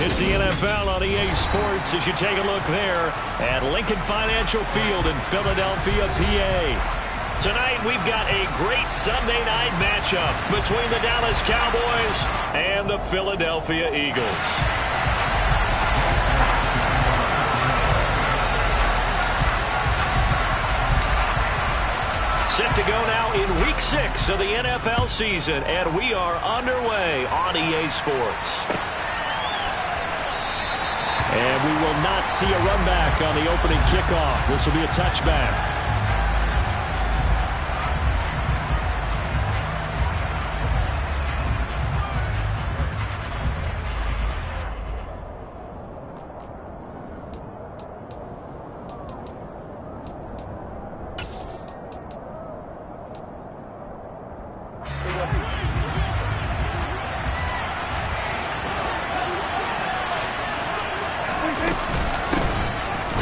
It's the NFL on EA Sports as you take a look there at Lincoln Financial Field in Philadelphia, PA. Tonight we've got a great Sunday night matchup between the Dallas Cowboys and the Philadelphia Eagles. Set to go now in Week 6 of the NFL season, and we are underway on EA Sports. And we will not see a run back on the opening kickoff. This will be a touchback.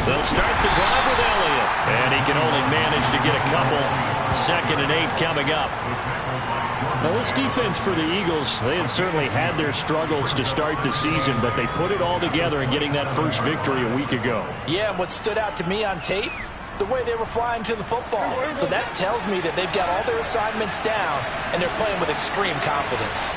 They'll start the drive with Elliott, and he can only manage to get a couple. 2nd and 8 coming up. Now this defense for the Eagles, they had certainly had their struggles to start the season, but they put it all together in getting that first victory a week ago. Yeah, and what stood out to me on tape, the way they were flying to the football. So that tells me that they've got all their assignments down, and they're playing with extreme confidence.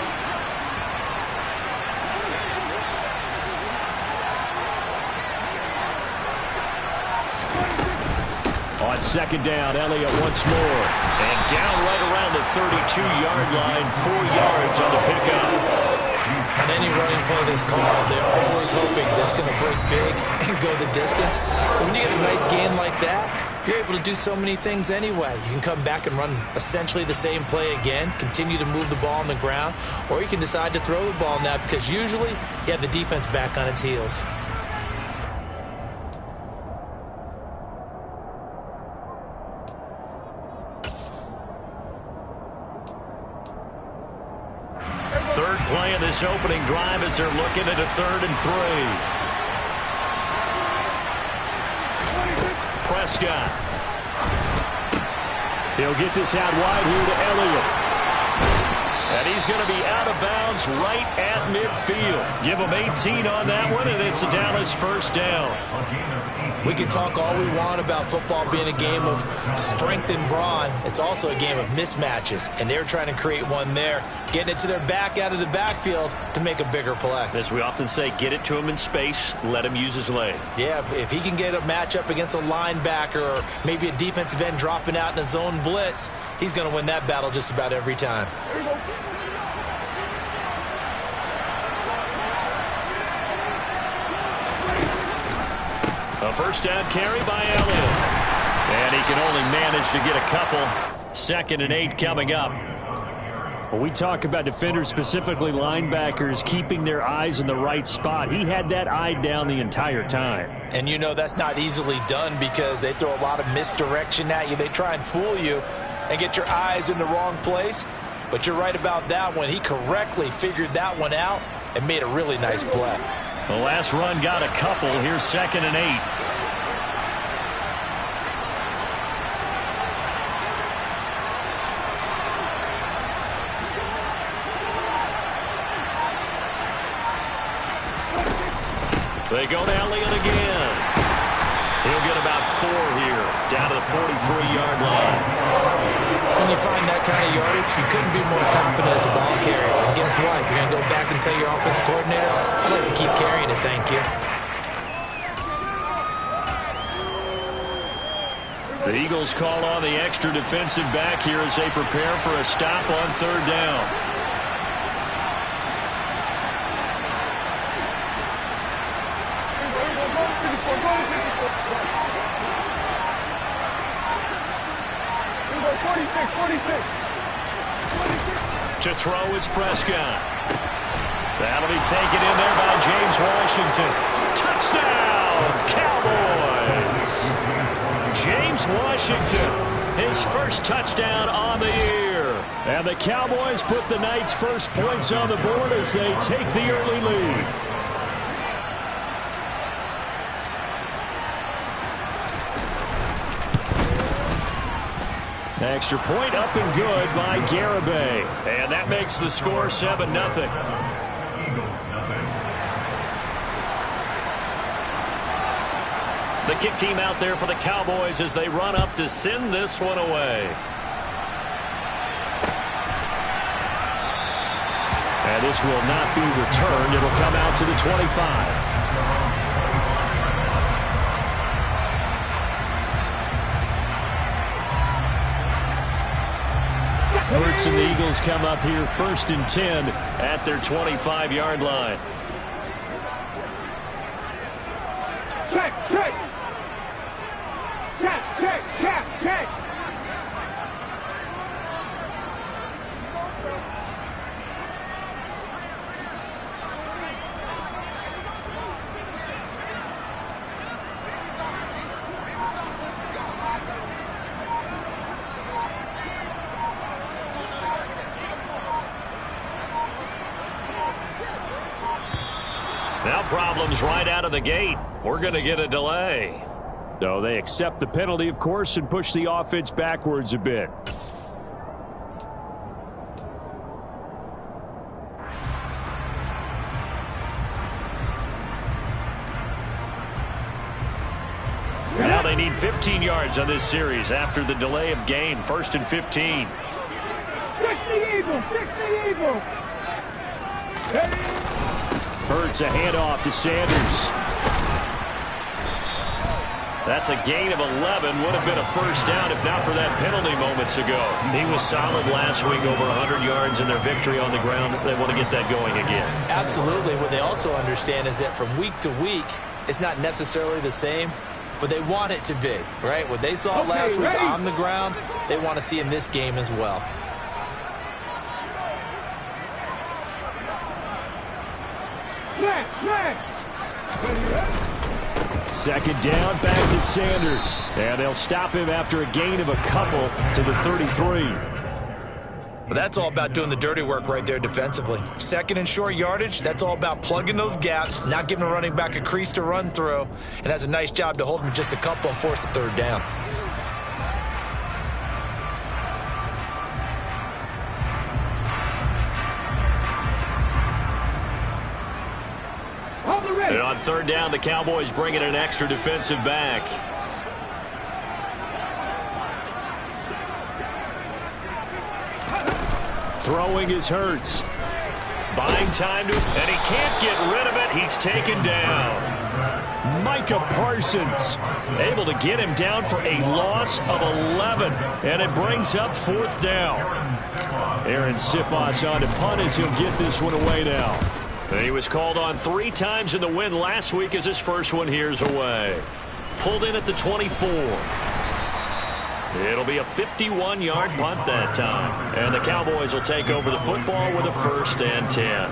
On 2nd down, Elliott once more. And down right around the 32-yard line, 4 yards on the pickup. On any running play that's called, they're always hoping that it's going to break big and go the distance. But when you get a nice gain like that, you're able to do so many things anyway. You can come back and run essentially the same play again, continue to move the ball on the ground, or you can decide to throw the ball now because usually you have the defense back on its heels. Third play of this opening drive as they're looking at a 3rd and 3. Prescott. He'll get this out wide here to Elliott. And he's going to be out of bounds right at midfield. Give him 18 on that one, and it's a Dallas first down. We can talk all we want about football being a game of strength and brawn. It's also a game of mismatches, and they're trying to create one there, getting it to their back out of the backfield to make a bigger play. As we often say, get it to him in space, let him use his leg. Yeah, if he can get a matchup against a linebacker or maybe a defensive end dropping out in a zone blitz, he's going to win that battle just about every time. A first down carry by Elliott. And he can only manage to get a couple. 2nd and 8 coming up. Well, we talk about defenders, specifically linebackers, keeping their eyes in the right spot. He had that eye down the entire time. And you know that's not easily done because they throw a lot of misdirection at you. They try and fool you and get your eyes in the wrong place. But you're right about that one. He correctly figured that one out and made a really nice play. The last run got a couple. Here's 2nd and 8. They go to Elliott again. He'll get about 4 here, down to the 43-yard line. When you find that kind of yardage, you couldn't be more confident as a ball carrier. And guess what? You're going to go back and tell your offensive coordinator, I'd like to keep carrying it, thank you. The Eagles call on the extra defensive back here as they prepare for a stop on 3rd down. To throw is Prescott. That'll be taken in there by James Washington. Touchdown, Cowboys! James Washington, his first touchdown on the year. And the Cowboys put the night's first points on the board as they take the early lead. Extra point up and good by Garibay. And that makes the score 7-0. The kick team out there for the Cowboys as they run up to send this one away. And this will not be returned. It'll come out to the 25. Hurts and the Eagles come up here 1st and 10 at their 25-yard line. Check, check. Check, check, check, check. Now problems right out of the gate. We're going to get a delay. So they accept the penalty, of course, and push the offense backwards a bit. Now they need 15 yards on this series after the delay of game. 1st and 15. 60 Eagles, 60 Eagles. Hurts a handoff to Sanders. That's a gain of 11. Would have been a first down if not for that penalty moments ago. He was solid last week, over 100 yards in their victory on the ground. They want to get that going again. Absolutely. What they also understand is that from week to week, it's not necessarily the same, but they want it to be, right? What they saw last week on the ground, they want to see in this game as well. Second down, back to Sanders. And they'll stop him after a gain of a couple to the 33. Well, that's all about doing the dirty work right there defensively. 2nd and short yardage, that's all about plugging those gaps, not giving a running back a crease to run through, and has a nice job to hold him just a couple and force a 3rd down. And on 3rd down, the Cowboys bring in an extra defensive back. Throwing is Hurts. Buying time to, and he can't get rid of it. He's taken down. Micah Parsons able to get him down for a loss of 11. And it brings up 4th down. Aaron Siposs on to punt as he'll get this one away now. He was called on 3 times in the win last week as his first one here's away. Pulled in at the 24. It'll be a 51-yard punt that time. And the Cowboys will take over the football with a 1st and 10.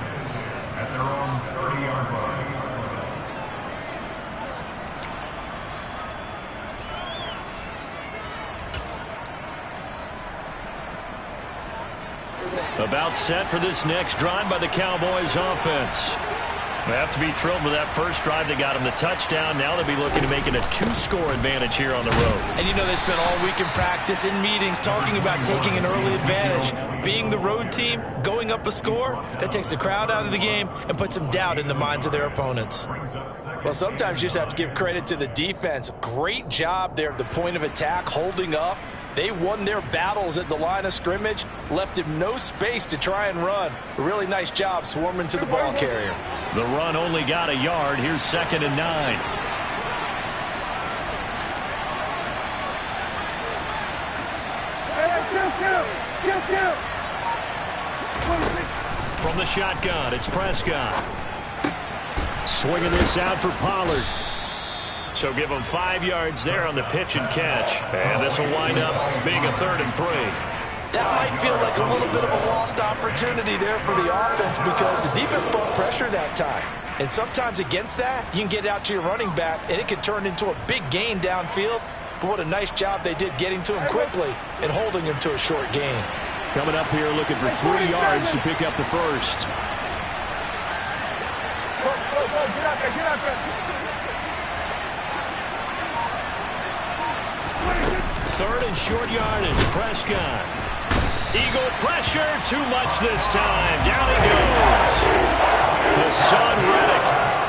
About set for this next drive by the Cowboys offense. They have to be thrilled with that first drive. They got them the touchdown. Now they'll be looking to make it a 2-score advantage here on the road. And you know they spent all week in practice, in meetings, talking about taking an early advantage. Being the road team, going up a score, that takes the crowd out of the game and puts some doubt in the minds of their opponents. Well, sometimes you just have to give credit to the defense. Great job there at the point of attack, holding up. They won their battles at the line of scrimmage, left him no space to try and run. A really nice job swarming to the ball carrier. The run only got a yard. Here's 2nd and 9. From the shotgun, it's Prescott. Swinging this out for Pollard. So give them 5 yards there on the pitch and catch. And this will wind up being a 3rd and 3. That might feel like a little bit of a lost opportunity there for the offense because the defense brought pressure that time. And sometimes against that, you can get out to your running back, and it can turn into a big gain downfield. But what a nice job they did getting to him quickly and holding him to a short gain. Coming up here looking for 3 yards to pick up the first. Get out there. 3rd and short yardage. Prescott. Eagle pressure. Too much this time. Down he goes. Hassan Reddick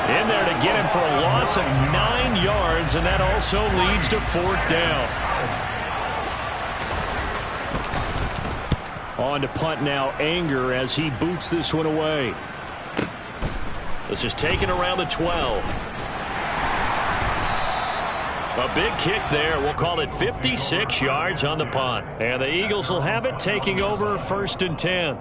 In there to get him for a loss of 9 yards, and that also leads to 4th down. On to punt now, Anger, as he boots this one away. This is taken around the 12. A big kick there. We'll call it 56 yards on the punt. And the Eagles will have it, taking over 1st and 10.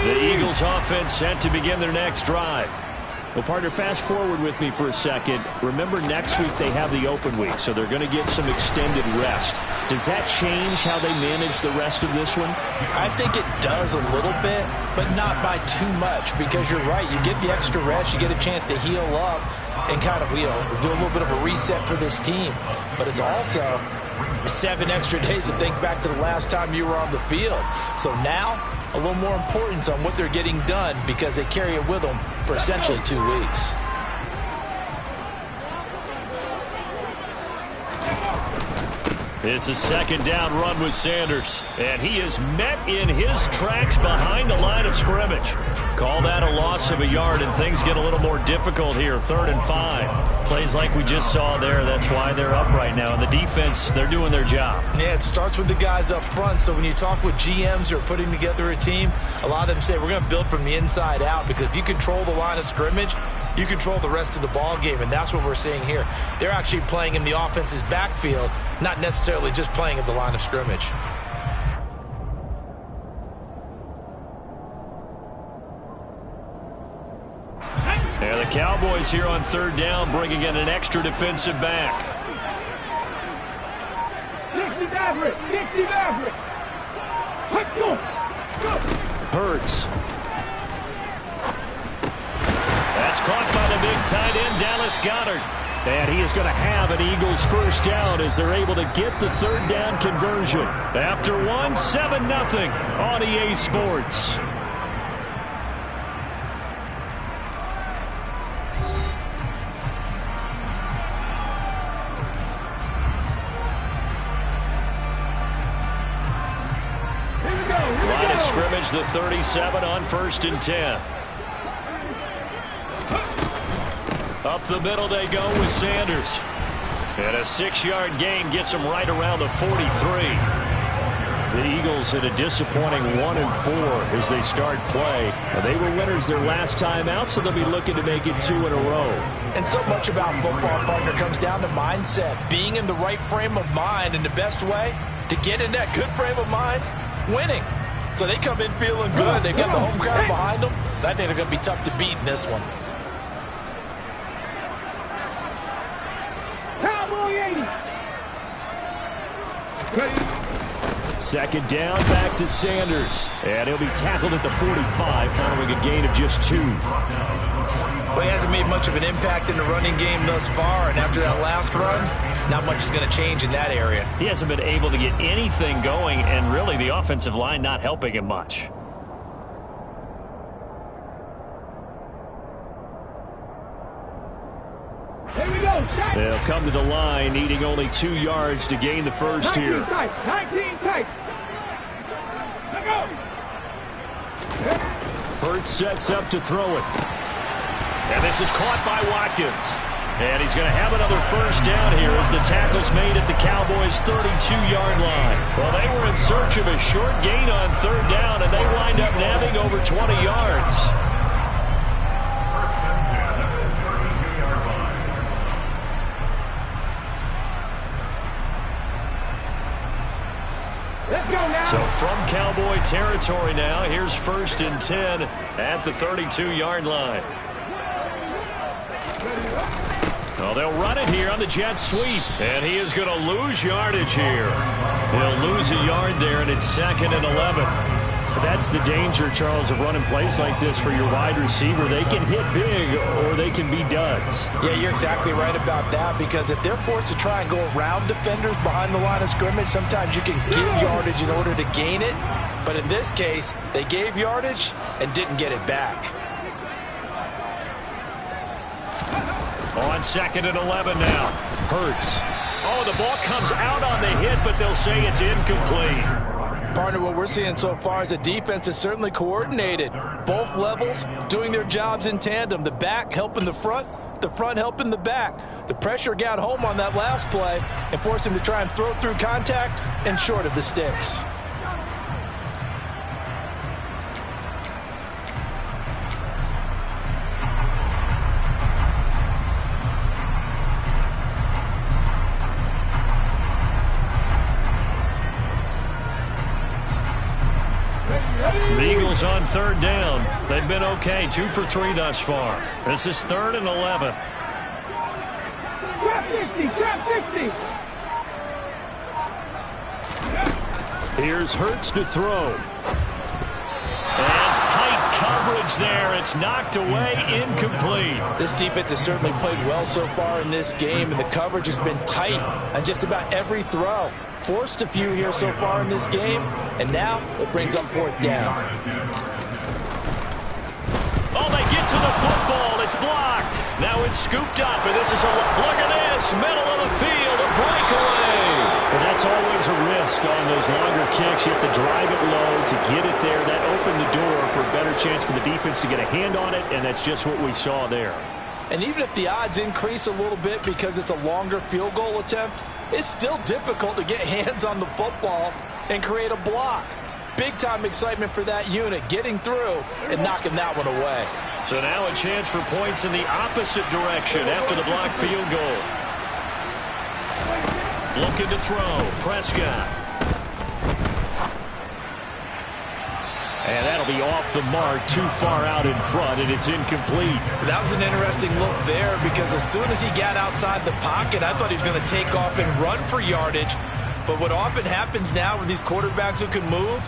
The Eagles offense set to begin their next drive. Well, partner, fast forward with me for a second. Remember, next week they have the open week, so they're going to get some extended rest. Does that change how they manage the rest of this one? I think it does a little bit, but not by too much, because you're right. You get the extra rest, you get a chance to heal up and kind of, do a little bit of a reset for this team. But it's also 7 extra days to think back to the last time you were on the field. So now, a little more importance on what they're getting done, because they carry it with them for essentially 2 weeks. It's a 2nd down run with Sanders, and he is met in his tracks behind the line of scrimmage. Call that a loss of a yard, and things get a little more difficult here. 3rd and 5. Plays like we just saw there. That's why they're up right now. And the defense, they're doing their job. Yeah, it starts with the guys up front. So when you talk with GMs who are putting together a team, a lot of them say we're going to build from the inside out, because if you control the line of scrimmage, you control the rest of the ball game, and that's what we're seeing here. They're actually playing in the offense's backfield, not necessarily just playing at the line of scrimmage. And the Cowboys here on 3rd down, bringing in an extra defensive back. 60 Maverick! 60 Maverick! Let's go! Hurts. That's caught by the big tight end, Dallas Goedert. And he is going to have an Eagles 1st down as they're able to get the 3rd down conversion. After 7-0 on EA Sports. Line of scrimmage, the 37 on 1st and 10. Up the middle they go with Sanders. And a 6-yard gain gets him right around the 43. The Eagles at a disappointing 1-4 as they start play. They were winners their last time out, so they'll be looking to make it 2 in a row. And so much about football, partner, comes down to mindset. Being in the right frame of mind, and the best way to get in that good frame of mind, winning. So they come in feeling good. They've got the home crowd behind them. I think they're going to be tough to beat in this one. Cowboy 80! Ready? 2nd down, back to Sanders. And he'll be tackled at the 45 following a gain of just 2. Well, he hasn't made much of an impact in the running game thus far, and after that last run, not much is going to change in that area. He hasn't been able to get anything going, and really the offensive line not helping him much. Here we go! They'll come to the line, needing only 2 yards to gain the 1st here. 19 tight! Let go! Hurts sets up to throw it. And this is caught by Watkins. And he's going to have another 1st down here as the tackle's made at the Cowboys' 32-yard line. Well, they were in search of a short gain on 3rd down, and they wind up nabbing over 20 yards. Let's go now! So from Cowboy territory now, here's 1st and 10 at the 32-yard line. Well, they'll run it here on the jet sweep, and he is going to lose yardage here. He'll lose a yard there, and it's 2nd and 11. That's the danger, Charles, of running plays like this for your wide receiver. They can hit big, or they can be duds. Yeah, you're exactly right about that, because if they're forced to try and go around defenders behind the line of scrimmage, sometimes you can give yardage in order to gain it. But in this case, they gave yardage and didn't get it back. On 2nd and 11 now. Hurts. Oh, the ball comes out on the hit, but they'll say it's incomplete. Partner, what we're seeing so far is the defense is certainly coordinated. Both levels doing their jobs in tandem. The back helping the front helping the back. The pressure got home on that last play and forced him to try and throw through contact and short of the sticks. The Eagles on third down. They've been okay, 2 for 3 thus far. This is 3rd and 11. Trap 60, trap 60. Here's Hurts to throw. And tight coverage there. It's knocked away, incomplete. This defense has certainly played well so far in this game, and the coverage has been tight on just about every throw. Forced a few here so far in this game, and now it brings up 4th down. Oh, they get to the football. It's blocked. Now it's scooped up, and this is a look at this. Middle of the field, a breakaway. But that's always a risk on those longer kicks. You have to drive it low to get it there. That opened the door for a better chance for the defense to get a hand on it, and that's just what we saw there. And even if the odds increase a little bit because it's a longer field goal attempt, it's still difficult to get hands on the football and create a block. Big-time excitement for that unit, getting through and knocking that one away. So now a chance for points in the opposite direction after the blocked field goal. Looking to throw, Prescott. And that'll be off the mark, too far out in front, and it's incomplete. That was an interesting look there because as soon as he got outside the pocket, I thought he was going to take off and run for yardage. But what often happens now with these quarterbacks who can move,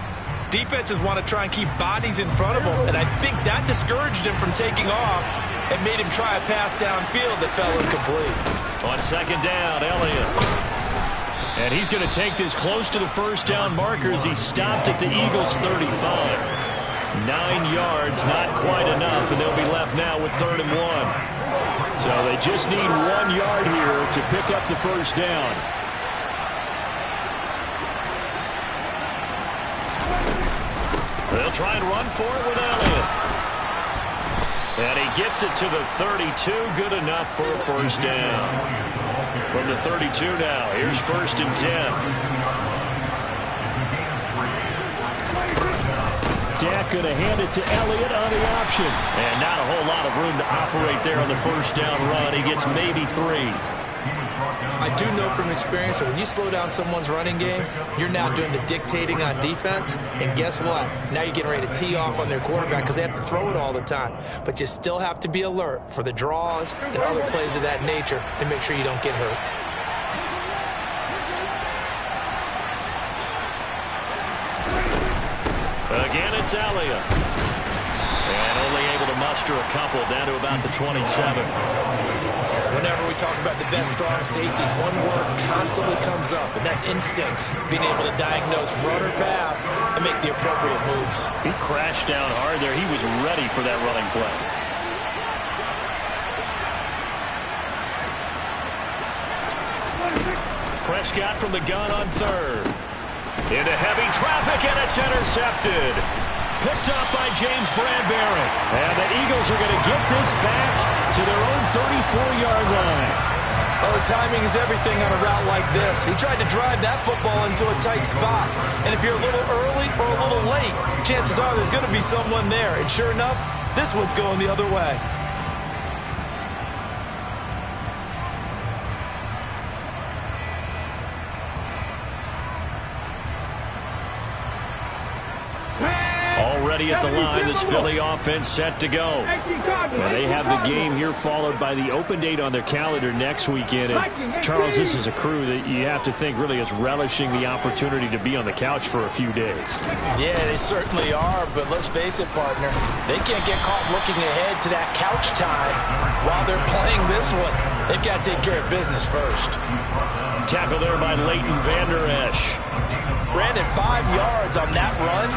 defenses want to try and keep bodies in front of him, and I think that discouraged him from taking off and made him try a pass downfield that fell incomplete. On 2nd down, Elliott. And he's going to take this close to the 1st down marker as he stopped at the Eagles' 35. 9 yards, not quite enough, and they'll be left now with 3rd and 1. So they just need 1 yard here to pick up the 1st down. They'll try and run for it with Elliott. And he gets it to the 32, good enough for a 1st down. From the 32 now, here's 1st and 10. Dak going to hand it to Elliott on the option. And not a whole lot of room to operate there on the 1st down run. He gets maybe 3. I do know from experience that when you slow down someone's running game, you're now doing the dictating on defense. And guess what? Now you're getting ready to tee off on their quarterback because they have to throw it all the time. But you still have to be alert for the draws and other plays of that nature to make sure you don't get hurt. Again, it's Elliott. And only able to muster a couple down to about the 27. Whenever we talk about the best strong safeties, one word constantly comes up, and that's instincts. Being able to diagnose run or pass and make the appropriate moves. He crashed down hard there. He was ready for that running play. Prescott from the gun on 3rd. Into heavy traffic, and it's intercepted. Picked up by James Bradbury. And the Eagles are going to get this back to their own 34-yard line. Oh, timing is everything on a route like this. He tried to drive that football into a tight spot. And if you're a little early or a little late, chances are there's going to be someone there. And sure enough, this one's going the other way. Already at the line, this Philly offense set to go. Well, they have the game here followed by the open date on their calendar next weekend. And Charles, this is a crew that you have to think really is relishing the opportunity to be on the couch for a few days. Yeah, they certainly are, but let's face it, partner. They can't get caught looking ahead to that couch time while they're playing this one. They've got to take care of business first. Tackle there by Leighton Vander Esch. Brandon, 5 yards on that run.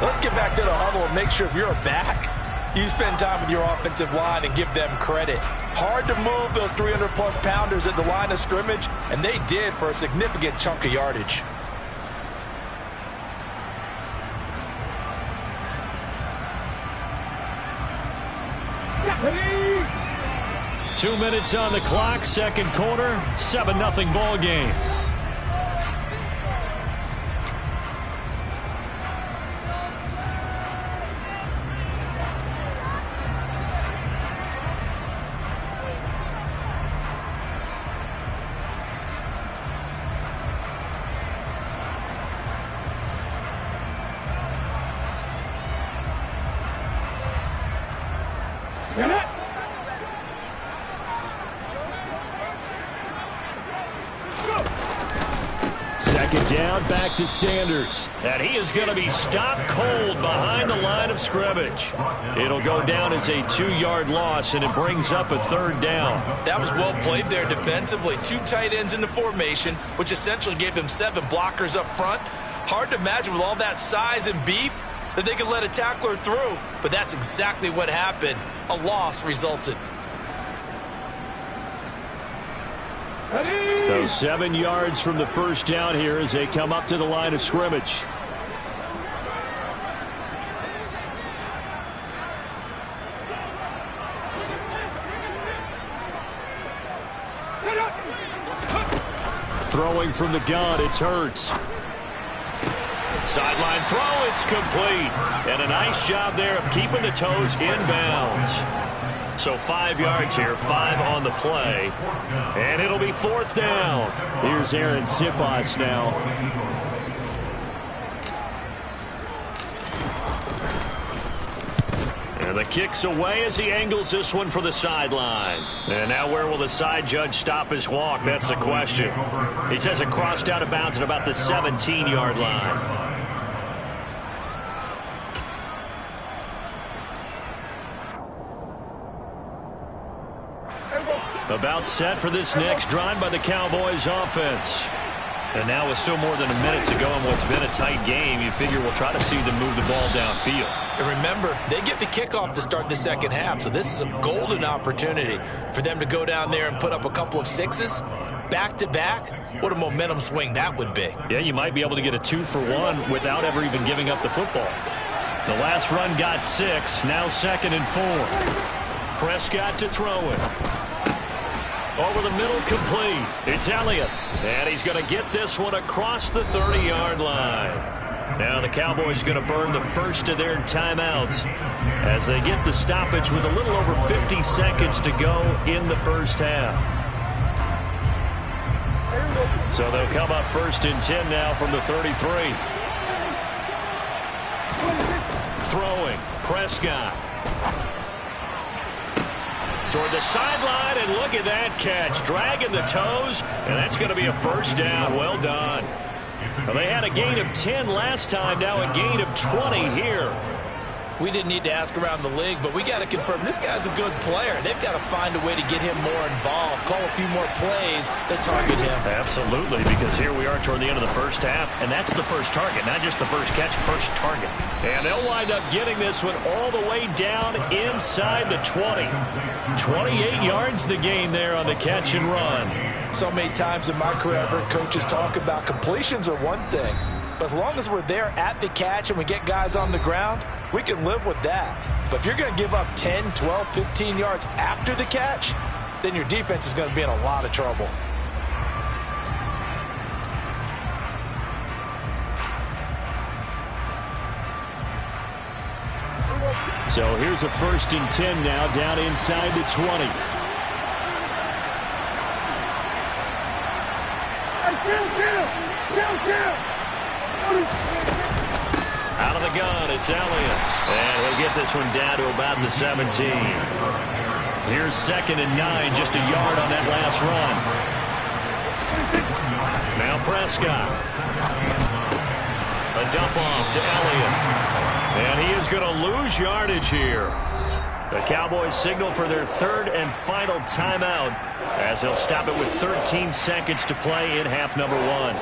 Let's get back to the huddle and make sure if you're back, You spend time with your offensive line and give them credit. Hard to move those 300-plus pounders at the line of scrimmage, and they did for a significant chunk of yardage. Ready? 2 minutes on the clock, second quarter, 7-0 ball game. Get it? Second down, back to Sanders. And he is going to be stopped cold behind the line of scrimmage. It'll go down as a 2-yard loss, and it brings up a third down. That was well played there defensively. 2 tight ends in the formation, which essentially gave them 7 blockers up front. Hard to imagine with all that size and beef that they could let a tackler through, but that's exactly what happened. A loss resulted. Ready? So 7 yards from the first down here as they come up to the line of scrimmage. Throwing from the gun, it's Hurts. Sideline throw, it's complete. And a nice job there of keeping the toes inbounds. So 5 yards here, 5 on the play. And it'll be fourth down. Here's Aaron Siposs now. And the kick's away as he angles this one for the sideline. And now where will the side judge stop his walk? That's the question. He says it crossed out of bounds at about the 17-yard line. About set for this next drive by the Cowboys offense. And now with still more than a minute to go in what's been a tight game, you figure we'll try to see them move the ball downfield. And remember, they get the kickoff to start the second half, so this is a golden opportunity for them to go down there and put up a couple of 6s. Back-to-back, what a momentum swing that would be. Yeah, you might be able to get a 2-for-1 without ever even giving up the football. The last run got 6, now 2nd and 4. Prescott to throw it. Over the middle, complete. It's Elliott. And he's going to get this one across the 30-yard line. Now the Cowboys going to burn the first of their timeouts as they get the stoppage with a little over 50 seconds to go in the first half. So they'll come up 1st and 10 now from the 33. Throwing, Prescott. Toward the sideline, and look at that catch. Dragging the toes, and that's going to be a first down. Well done. Well, they had a gain of 10 last time, now a gain of 20 here. We didn't need to ask around the league, but we got to confirm this guy's a good player. They've got to find a way to get him more involved, call a few more plays that target him. Absolutely, because here we are toward the end of the first half, and that's the first target, not just the first catch, first target. And they'll wind up getting this one all the way down inside the 20. 28 yards the gain there on the catch and run. So many times in my career I've heard coaches talk about completions are one thing, but as long as we're there at the catch and we get guys on the ground, we can live with that. But if you're going to give up 10, 12, 15 yards after the catch, then your defense is going to be in a lot of trouble. So here's a 1st and 10 now down inside the 20. Out of the gun, it's Elliott. And he'll get this one down to about the 17. Here's 2nd and 9, just a yard on that last run. Now Prescott. A dump off to Elliott. And he is going to lose yardage here. The Cowboys signal for their 3rd and final timeout as they'll stop it with 13 seconds to play in half number 1.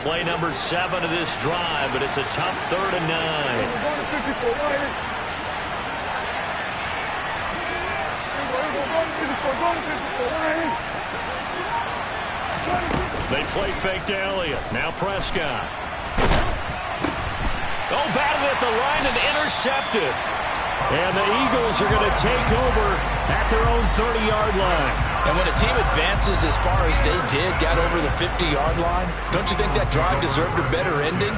play number 7 of this drive, but it's a tough 3rd and 9. They play fake to Elliott. Now Prescott. Oh, batted at the line and intercepted. And the Eagles are going to take over at their own 30-yard line. And when a team advances as far as they did, got over the 50-yard line, don't you think that drive deserved a better ending?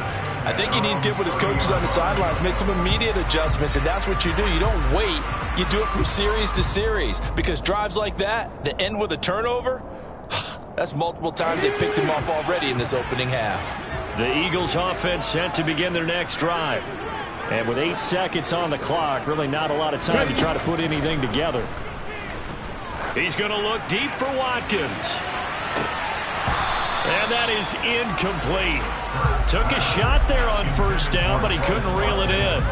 I think he needs to get with his coaches on the sidelines, make some immediate adjustments, and that's what you do. You don't wait. You do it from series to series, because drives like that, that end with a turnover, that's multiple times they picked him off already in this opening half. The Eagles offense set to begin their next drive. And with 8 seconds on the clock, really not a lot of time to try to put anything together. He's going to look deep for Watkins. And that is incomplete. Took a shot there on 1st down, but he couldn't reel it in.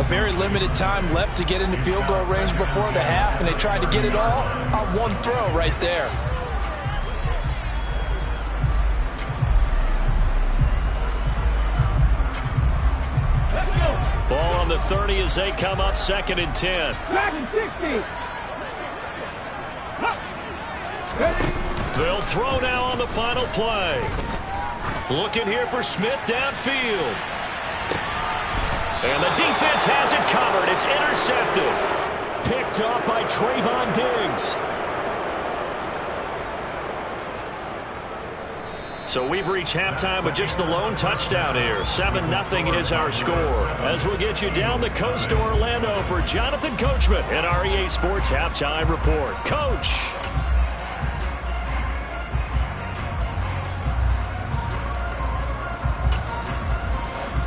A very limited time left to get into field goal range before the half, and they tried to get it all on one throw right there. Ball on the 30 as they come up 2nd and 10. Back and 60. They'll throw now on the final play. Looking here for Smith downfield. And the defense has it covered. It's intercepted. Picked up by Trayvon Diggs. So we've reached halftime with just the lone touchdown here. 7-0 is our score. As we'll get you down the coast to Orlando for Jonathan Coachman and our EA Sports Halftime Report. Coach.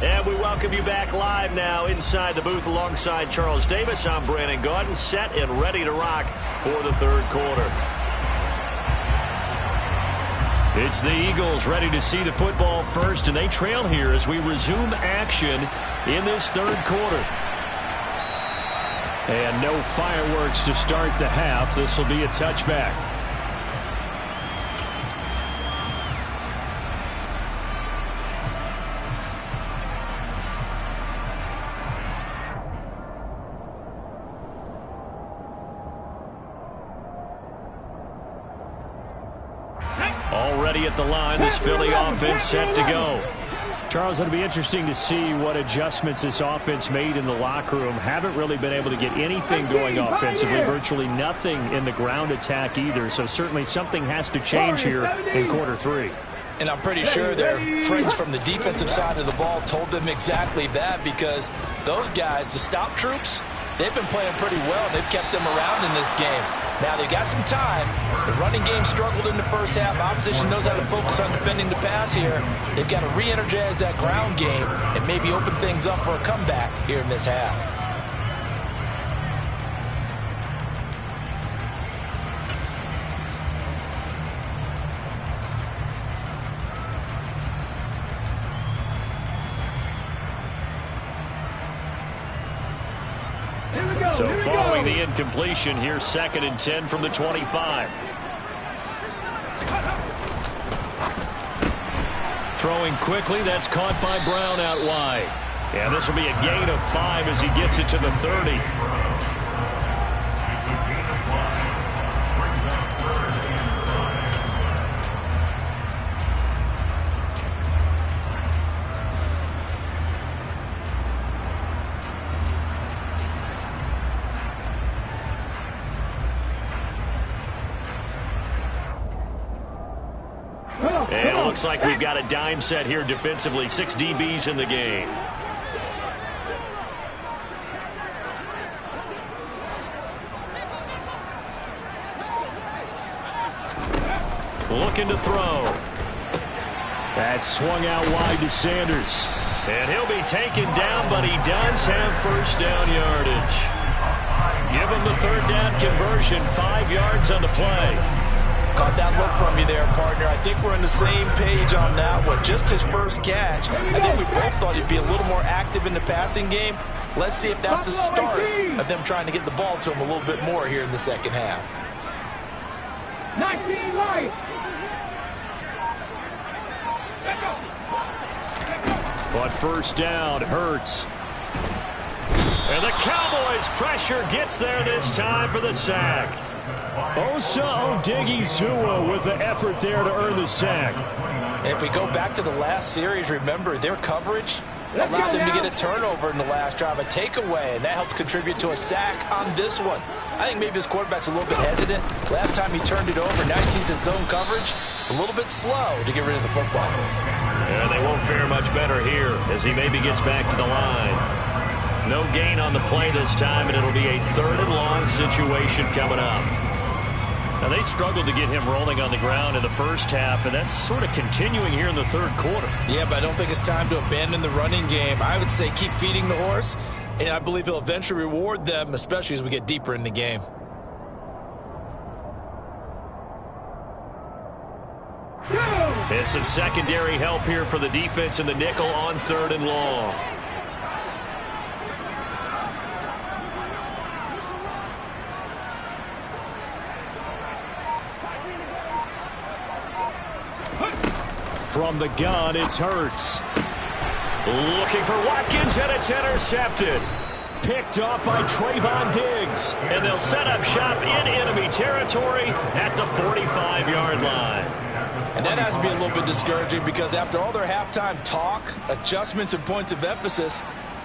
And we welcome you back live now inside the booth alongside Charles Davis. I'm Brandon Gaudin, set and ready to rock for the 3rd quarter. It's the Eagles ready to see the football first, and they trail here as we resume action in this 3rd quarter. And no fireworks to start the half. This will be a touchback. Already at the line, this Philly offense set to go. Charles, it'll be interesting to see what adjustments this offense made in the locker room. Haven't really been able to get anything going offensively, virtually nothing in the ground attack either. So certainly something has to change here in quarter 3. And I'm pretty sure their friends from the defensive side of the ball told them exactly that, because those guys, the stop troops, they've been playing pretty well. They've kept them around in this game. Now, they got some time. The running game struggled in the first half. Opposition knows how to focus on defending the pass here. They've got to re-energize that ground game and maybe open things up for a comeback here in this half. So following the incompletion here, 2nd and 10 from the 25. Throwing quickly, that's caught by Brown out wide. And this will be a gain of 5 as he gets it to the 30. And it looks like we've got a dime set here defensively. 6 DBs in the game. Looking to throw. That's swung out wide to Sanders. And he'll be taken down, but he does have 1st down yardage. Give him the 3rd down conversion. 5 yards on the play. Caught that look from you there, partner. I think we're on the same page on that one. Just his first catch. I think we both thought he'd be a little more active in the passing game. Let's see if that's the start of them trying to get the ball to him a little bit more here in the second half. 19 light. But first down, Hurts. And the Cowboys' pressure gets there this time for the sack. Osa Odighizuwa with the effort there to earn the sack. If we go back to the last series, remember, their coverage allowed them to get a turnover in the last drive, a takeaway, and that helped contribute to a sack on this one. I think maybe his quarterback's a little bit hesitant. Last time he turned it over, now he sees his zone coverage a little bit slow to get rid of the football. And they won't fare much better here as he maybe gets back to the line. No gain on the play this time, and it'll be a 3rd and long situation coming up. Now, they struggled to get him rolling on the ground in the first half, and that's sort of continuing here in the 3rd quarter. Yeah, but I don't think it's time to abandon the running game. I would say keep feeding the horse, and I believe he'll eventually reward them, especially as we get deeper in the game. And some secondary help here for the defense in the nickel on 3rd and long. From the gun, it's Hurts. Looking for Watkins, and it's intercepted. Picked off by Trayvon Diggs. And they'll set up shop in enemy territory at the 45-yard line. And that has to be a little bit discouraging because after all their halftime talk, adjustments, and points of emphasis,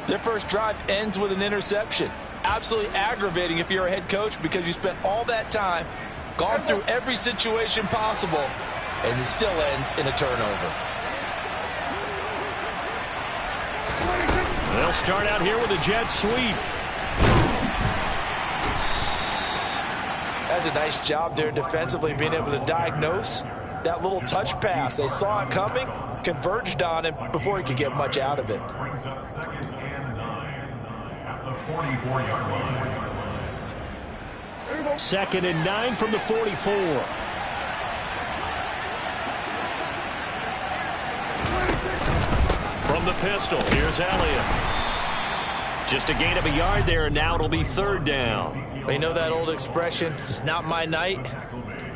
their first drive ends with an interception. Absolutely aggravating if you're a head coach because you spent all that time, gone through every situation possible, and it still ends in a turnover. They'll start out here with a jet sweep. That's a nice job there defensively, being able to diagnose that little touch pass. They saw it coming, converged on him before he could get much out of it. Brings up 2nd and 9 at the 44-yard line. 2nd and 9 from the 44. From the pistol, here's Elliott. Just a gain of a yard there, and now it'll be 3rd down. Well, you know that old expression, it's not my night?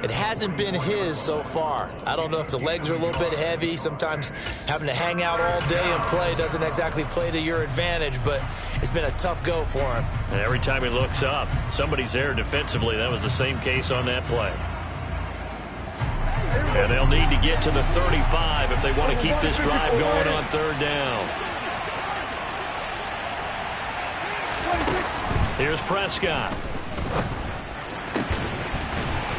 It hasn't been his so far. I don't know if the legs are a little bit heavy. Sometimes having to hang out all day and play doesn't exactly play to your advantage, but it's been a tough go for him. And every time he looks up, somebody's there defensively. That was the same case on that play. And they'll need to get to the 35 if they want to keep this drive going on 3rd down. Here's Prescott.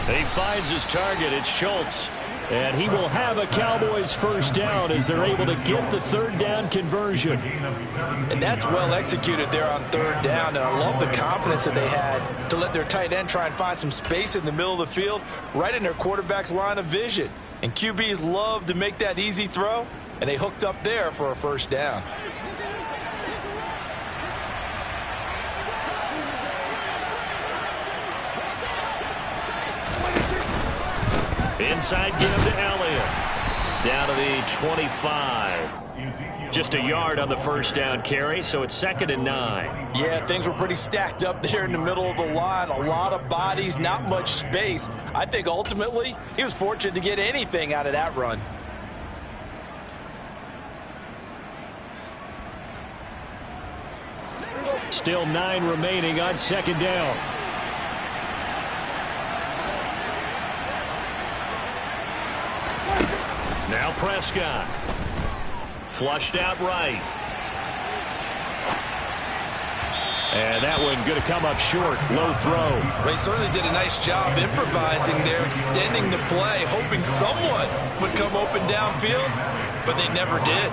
He finds his target. It's Schultz. And he will have a Cowboys first down as they're able to get the 3rd down conversion. And that's well executed there on 3rd down. And I love the confidence that they had to let their tight end try and find some space in the middle of the field, right in their quarterback's line of vision. And QBs love to make that easy throw, and they hooked up there for a first down. Inside give to Elliott. Down to the 25. Just a yard on the first down carry, so it's 2nd and 9. Yeah, things were pretty stacked up there in the middle of the line. A lot of bodies, not much space. I think ultimately he was fortunate to get anything out of that run. Still 9 remaining on 2nd down. Now Prescott. Flushed out right. And that one going to come up short. Low throw. They certainly did a nice job improvising there, extending the play, hoping someone would come open downfield, but they never did.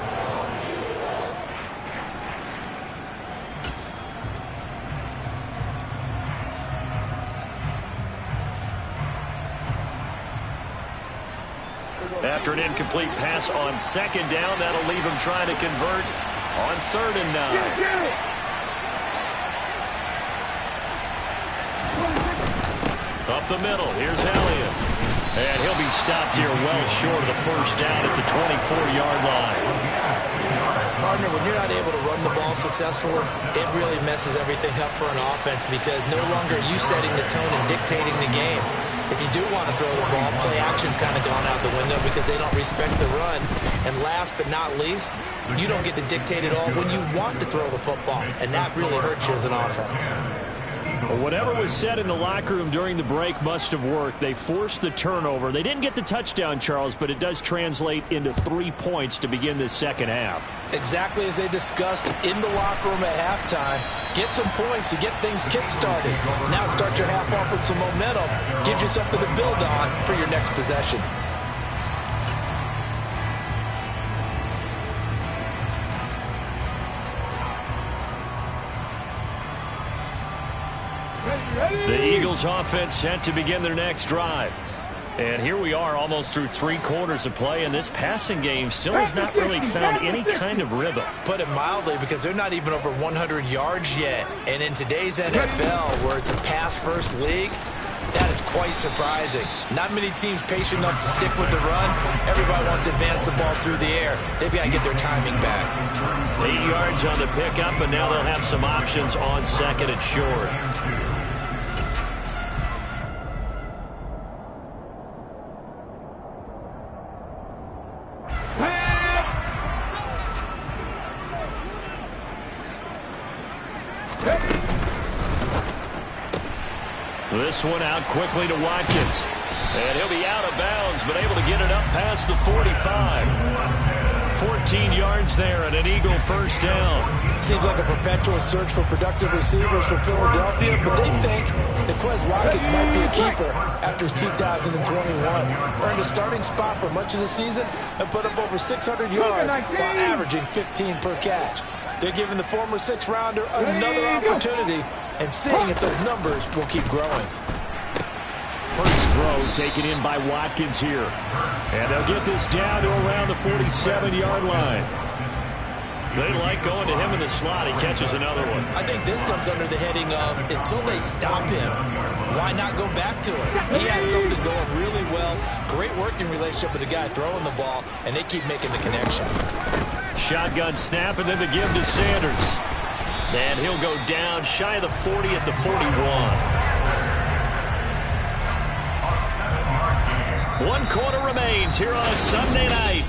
After an incomplete pass on 2nd down, that'll leave him trying to convert on 3rd and 9. Up the middle, here's Elliott. And he'll be stopped here well short of the first down at the 24-yard line. Partner, when you're not able to run the ball successfully, it really messes everything up for an offense because no longer are you setting the tone and dictating the game. If you do want to throw the ball, play action's kind of gone out the window because they don't respect the run. And last but not least, you don't get to dictate it all when you want to throw the football. And that really hurts you as an offense. Well, whatever was said in the locker room during the break must have worked. They forced the turnover. They didn't get the touchdown, Charles, but it does translate into 3 points to begin this second half. Exactly as they discussed in the locker room at halftime. Get some points to get things kick-started. Now start your half off with some momentum. Gives you something to build on for your next possession. The Eagles offense set to begin their next drive. And here we are almost through 3 quarters of play, and this passing game still has not really found any kind of rhythm. Put it mildly, because they're not even over 100 yards yet. And in today's NFL, where it's a pass-first league, that is quite surprising. Not many teams patient enough to stick with the run. Everybody wants to advance the ball through the air. They've got to get their timing back. 8 yards on the pickup, and now they'll have some options on second and short. This one out quickly to Watkins. And he'll be out of bounds, but able to get it up past the 45. 14 yards there and an Eagle first down. Seems like a perpetual search for productive receivers for Philadelphia, but they think that Quez Watkins might be a keeper after 2021. Earned a starting spot for much of the season and put up over 600 yards while averaging 15 per catch. They're giving the former 6th-rounder another opportunity and seeing if those numbers will keep growing. First throw taken in by Watkins here. And they'll get this down to around the 47-yard line. They like going to him in the slot. He catches another one. I think this comes under the heading of until they stop him, why not go back to him? He has something going really well. Great working relationship with the guy throwing the ball, and they keep making the connection. Shotgun snap, and then the give to Sanders. And he'll go down shy of the 40 at the 41. 1 quarter remains here on a Sunday night.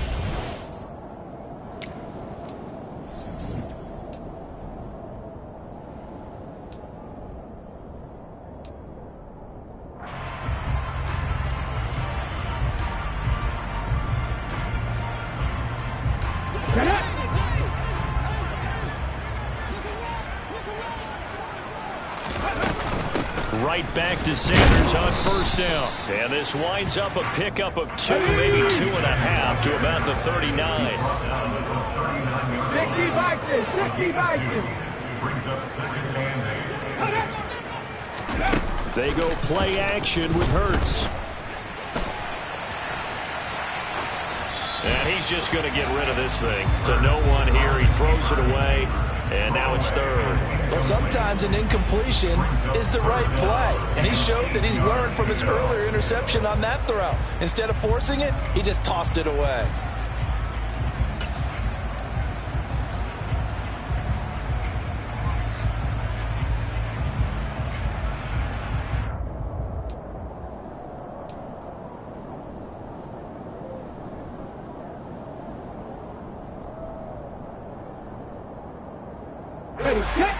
Right back to Sanders on first down. And this winds up a pickup of 2, maybe 2.5 to about the 39. 60 Vikings, 60 Vikings. Brings up second and 8. They go play action with Hurts. And he's just going to get rid of this thing. To no one here. He throws it away. And now it's third. Well, sometimes an incompletion is the right play. And he showed that he's learned from his earlier interception on that throw. Instead of forcing it, he just tossed it away.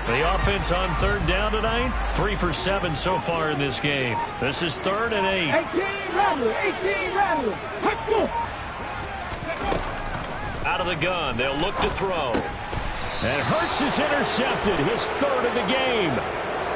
The offense on third down tonight, 3 for 7 so far in this game. This is 3rd and 8. 18 Rattler, 18 Rattler. Let's go. Out of the gun, they'll look to throw. And Hurts is intercepted, his 3rd of the game.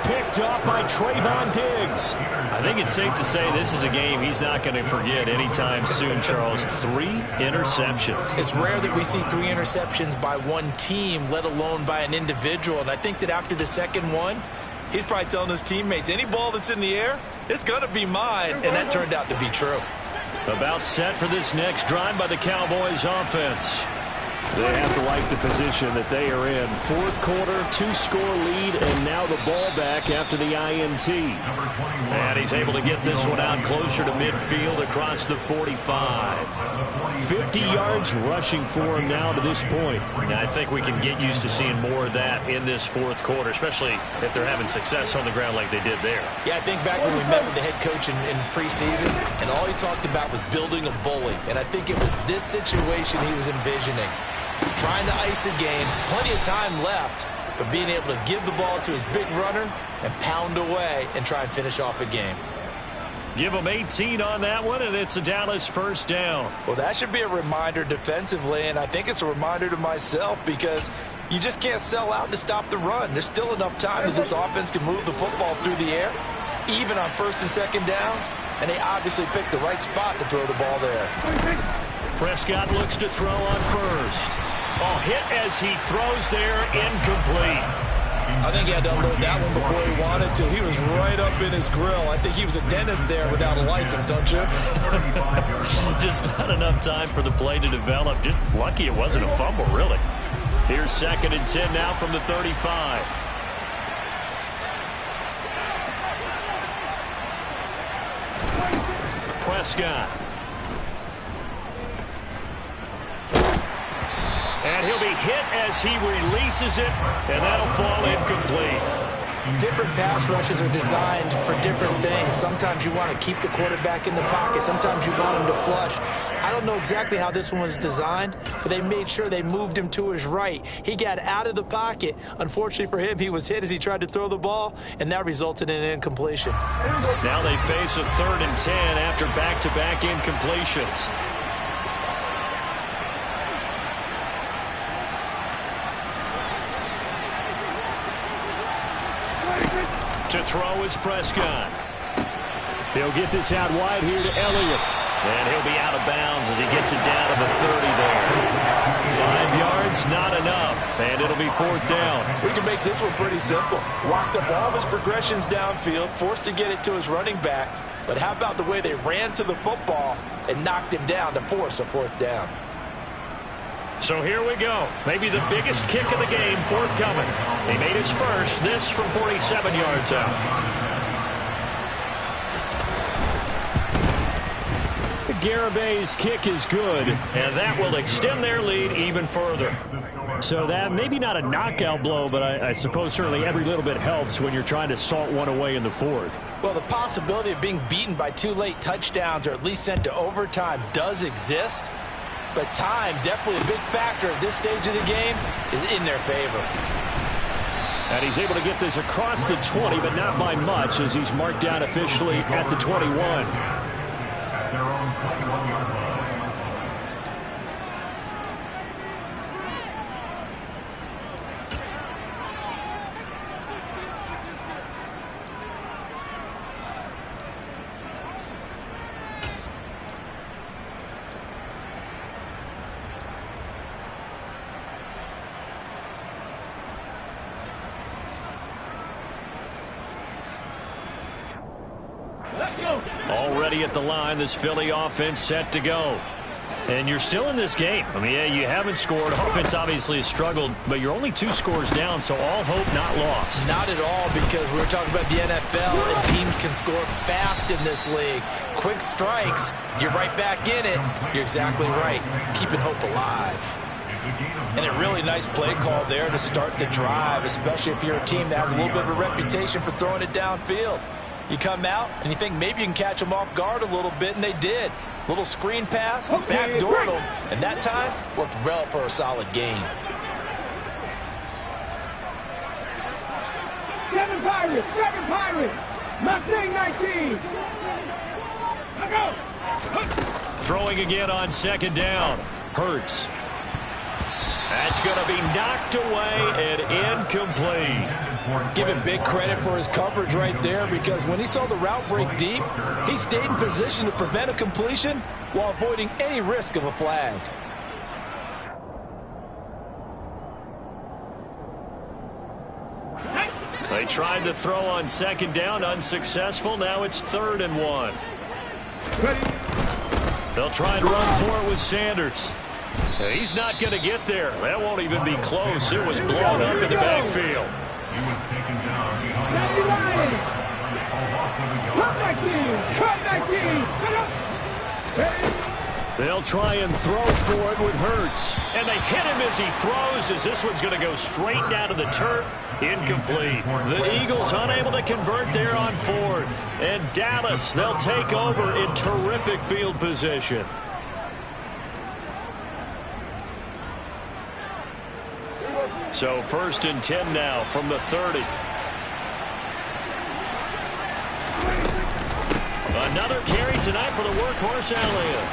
Picked off by Trayvon Diggs. I think it's safe to say this is a game he's not going to forget anytime soon, Charles. 3 interceptions. It's rare that we see 3 interceptions by one team, let alone by an individual. And I think that after the second one, he's probably telling his teammates, any ball that's in the air, it's going to be mine. And that turned out to be true. About set for this next drive by the Cowboys offense. They have to like the position that they are in. Fourth quarter, 2-score lead, and now the ball back after the INT. And he's able to get this one out closer to midfield across the 45. 50 yards rushing for him now to this point. And I think we can get used to seeing more of that in this fourth quarter, especially if they're having success on the ground like they did there. Yeah, I think back when we met with the head coach in preseason, and all he talked about was building a bully. And I think it was this situation he was envisioning. Trying to ice a game, plenty of time left, but being able to give the ball to his big runner and pound away and try and finish off a game. Give him 18 on that one, and it's a Dallas first down. Well, that should be a reminder defensively, and I think it's a reminder to myself because you just can't sell out to stop the run. There's still enough time that this offense can move the football through the air, even on first and second downs, and they obviously picked the right spot to throw the ball there. Prescott looks to throw on first. Oh, hit as he throws there, incomplete. I think he had to unload that one before he wanted to. He was right up in his grill. I think he was a dentist there without a license, don't you? Just not enough time for the play to develop. Just lucky it wasn't a fumble, really. Here's 2nd and 10 now from the 35. Prescott. And he'll be hit as he releases it, and that'll fall incomplete. Different pass rushes are designed for different things. Sometimes you want to keep the quarterback in the pocket. Sometimes you want him to flush. I don't know exactly how this one was designed, but they made sure they moved him to his right. He got out of the pocket. Unfortunately for him, he was hit as he tried to throw the ball, and that resulted in an incompletion. Now they face a 3rd and 10 after back-to-back incompletions. To throw is Prescott. He'll get this out wide here to Elliott. And he'll be out of bounds as he gets it down to the 30 there. 5 yards, not enough. And it'll be 4th down. We can make this one pretty simple. Walked up all of his progressions downfield, forced to get it to his running back. But how about the way they ran to the football and knocked him down to force a 4th down? So here we go. Maybe the biggest kick of the game forthcoming. He made his first, this from 47 yards out. Garabay's kick is good, and that will extend their lead even further. So that maybe not a knockout blow, but I suppose certainly every little bit helps when you're trying to salt one away in the 4th. Well, the possibility of being beaten by 2 late touchdowns or at least sent to overtime does exist. But time, definitely a big factor at this stage of the game, is in their favor. And he's able to get this across the 20, but not by much, as he's marked down officially at the 21. At their own 21-yard line. Already at the line, this Philly offense set to go. And you're still in this game. I mean, yeah, you haven't scored. Offense obviously has struggled, but you're only 2 scores down, so all hope not lost. Not at all, because we were talking about the NFL, and teams can score fast in this league. Quick strikes, you're right back in it. You're exactly right. Keeping hope alive. And a really nice play call there to start the drive, especially if you're a team that has a little bit of a reputation for throwing it downfield. You come out, and you think maybe you can catch them off guard a little bit, and they did. Little screen pass, backdoored them, and that time worked well for a solid gain. 7 Pirates, 7 Pirates. Mustang 19. Let's go. Throwing again on 2nd down. Hurts. That's going to be knocked away and incomplete. Give him big credit for his coverage right there, because when he saw the route break deep, he stayed in position to prevent a completion while avoiding any risk of a flag. They tried to throw on 2nd down, unsuccessful. Now it's 3rd and 1. They'll try and run for it with Sanders. He's not going to get there. That won't even be close. It was blown up in the backfield. He was taken down behind Danny Ryan. Cut back in. Cut back in. They'll try and throw for it with Hurts. And they hit him as he throws, as this one's going to go straight down to the turf. Incomplete. The Eagles unable to convert there on fourth. And Dallas, they'll take over in terrific field position. So 1st and 10 now from the 30. Another carry tonight for the workhorse Elliott.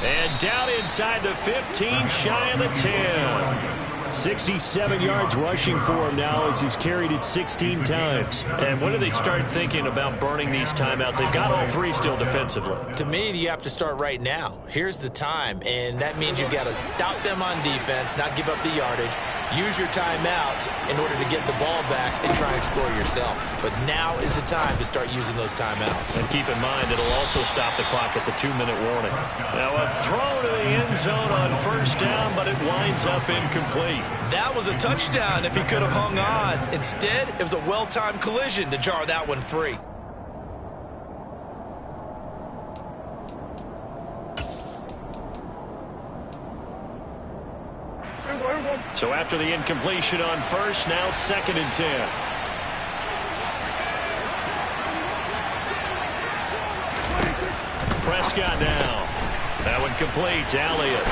And down inside the 15, shy of the 10. 67 yards rushing for him now as he's carried it 16 times. And when do they start thinking about burning these timeouts? They've got all three still defensively. To me, you have to start right now. Here's the time, and that means you've got to stop them on defense, not give up the yardage, use your timeouts in order to get the ball back and try and score yourself. But now is the time to start using those timeouts. And keep in mind, it'll also stop the clock at the 2-minute warning. Now a throw to the end zone on 1st down, but it winds up incomplete. That was a touchdown if he could have hung on. Instead, it was a well-timed collision to jar that one free. So after the incompletion on 1st, now 2nd and 10. Prescott now. That one complete to Elliott.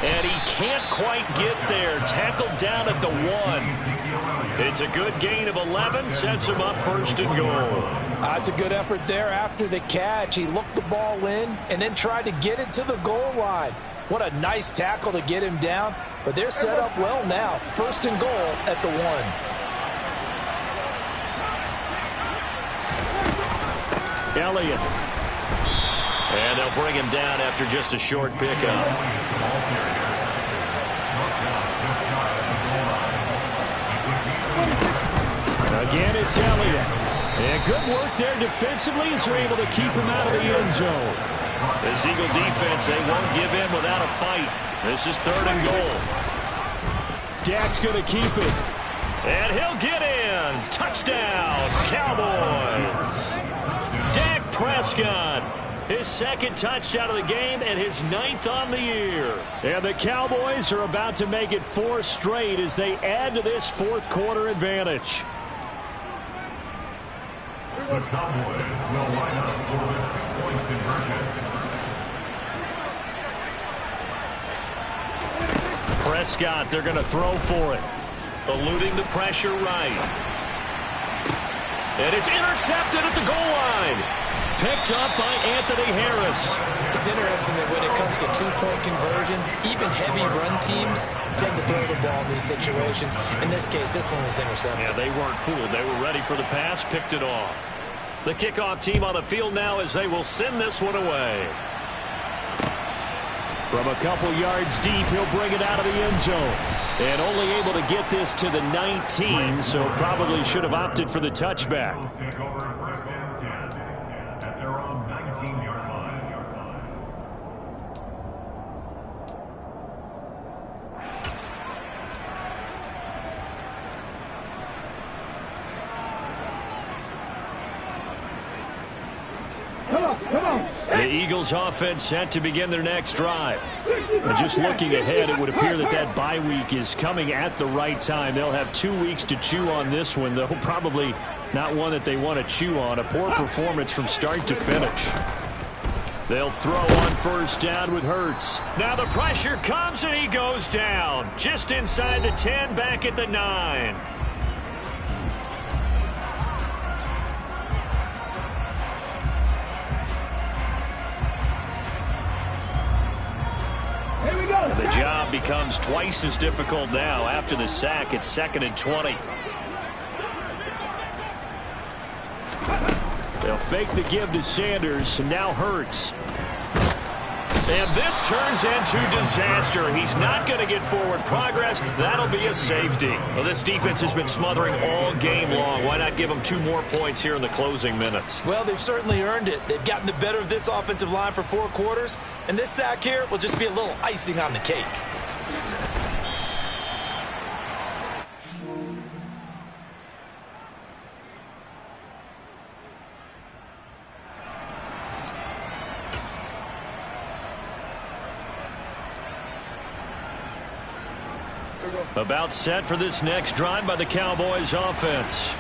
And he can't quite get there. Tackled down at the 1. It's a good gain of 11. Sets him up 1st and goal. That's a good effort there after the catch. He looked the ball in and then tried to get it to the goal line. What a nice tackle to get him down. But they're set up well now. 1st and goal at the 1. Elliott. And they'll bring him down after just a short pickup. Again, it's Elliott. And good work there defensively as they're able to keep him out of the end zone. This Eagle defense, they won't give in without a fight. This is 3rd and goal. Dak's going to keep it. And he'll get in. Touchdown, Cowboys. Dak Prescott. His 2nd touchdown of the game and his 9th on the year. And the Cowboys are about to make it 4 straight as they add to this 4th quarter advantage. The Cowboys will line up for the 2-point conversion. Prescott, they're going to throw for it. Eluding the pressure right. And it's intercepted at the goal line. Picked up by Anthony Harris. It's interesting that when it comes to 2-point conversions, even heavy run teams tend to throw the ball in these situations. In this case, this one was intercepted. Yeah, they weren't fooled. They were ready for the pass, picked it off. The kickoff team on the field now as they will send this one away. From a couple yards deep, he'll bring it out of the end zone. And only able to get this to the 19, so probably should have opted for the touchback. Take over 1st and 10 at their own 19-yard line. Come on. The Eagles offense set to begin their next drive. And just looking ahead, it would appear that that bye week is coming at the right time. They'll have 2 weeks to chew on this one, though probably not one that they want to chew on. A poor performance from start to finish. They'll throw on 1st down with Hurts. Now the pressure comes and he goes down. Just inside the 10, back at the 9. The job becomes twice as difficult now after the sack. It's 2nd and 20. They'll fake the give to Sanders, and now Hurts. And this turns into disaster. He's not going to get forward progress. That'll be a safety. Well, this defense has been smothering all game long. Why not give them 2 more points here in the closing minutes? Well, they've certainly earned it. They've gotten the better of this offensive line for 4 quarters, and this sack here will just be a little icing on the cake. About set for this next drive by the Cowboys offense.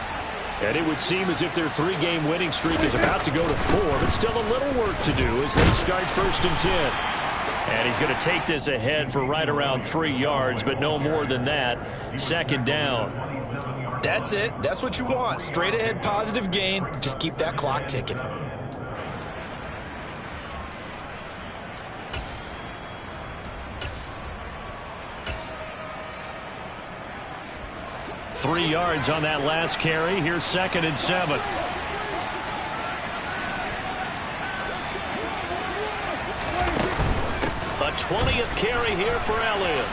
And it would seem as if their 3-game winning streak is about to go to 4, but still a little work to do as they start 1st and 10. And he's going to take this ahead for right around 3 yards, but no more than that. 2nd down. That's it. That's what you want. Straight ahead positive gain. Just keep that clock ticking. Three yards on that last carry. Here's 2nd and 7. A 20th carry here for Elliott.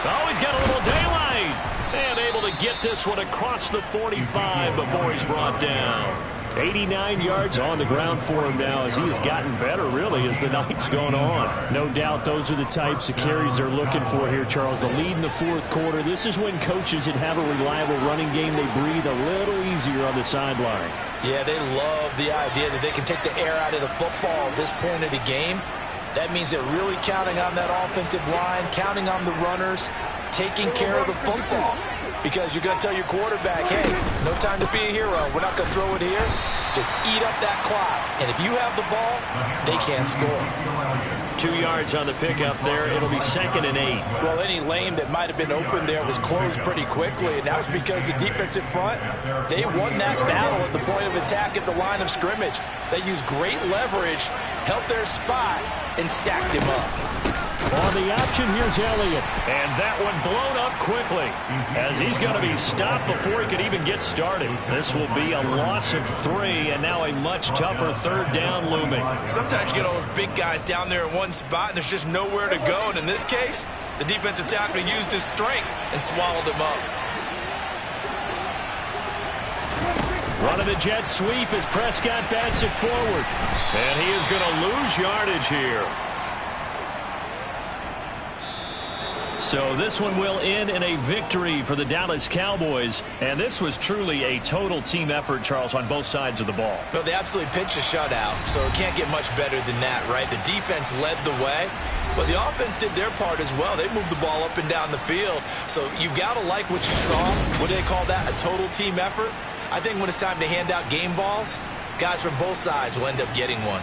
Oh, he's got a little daylight. And able to get this one across the 45 before he's brought down. 89 yards on the ground for him now as he has gotten better, really, as the night's gone on. No doubt those are the types of carries they're looking for here, Charles. The lead in the 4th quarter. This is when coaches that have a reliable running game, they breathe a little easier on the sideline. Yeah, they love the idea that they can take the air out of the football at this point of the game. That means they're really counting on that offensive line, counting on the runners, taking care of the football. Because you're going to tell your quarterback, hey, no time to be a hero. We're not going to throw it here. Just eat up that clock. And if you have the ball, they can't score. 2 yards on the pickup there. It'll be 2nd and 8. Well, any lane that might have been open there was closed pretty quickly, and that was because the defensive front, they won that battle at the point of attack at the line of scrimmage. They used great leverage, held their spot, and stacked him up. On the option, here's Elliott. And that one blown up quickly as he's going to be stopped before he could even get started. This will be a loss of 3, and now a much tougher 3rd down looming. Sometimes you get all those big guys down there in one spot, and there's just nowhere to go. And in this case, the defensive tackle used his strength and swallowed him up. Running the jet sweep as Prescott bats it forward. And he is going to lose yardage here. So this one will end in a victory for the Dallas Cowboys. And this was truly a total team effort, Charles, on both sides of the ball. So they absolutely pitched a shutout, so it can't get much better than that, right? The defense led the way, but the offense did their part as well. They moved the ball up and down the field. So you've got to like what you saw. What do they call that? A total team effort? I think when it's time to hand out game balls, guys from both sides will end up getting one.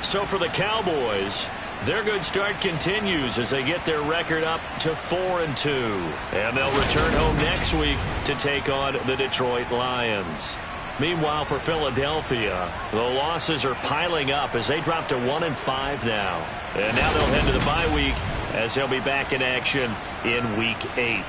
So for the Cowboys, their good start continues as they get their record up to 4-2. And they'll return home next week to take on the Detroit Lions. Meanwhile, for Philadelphia, the losses are piling up as they drop to 1-5 now. And now they'll head to the bye week as they'll be back in action in Week 8.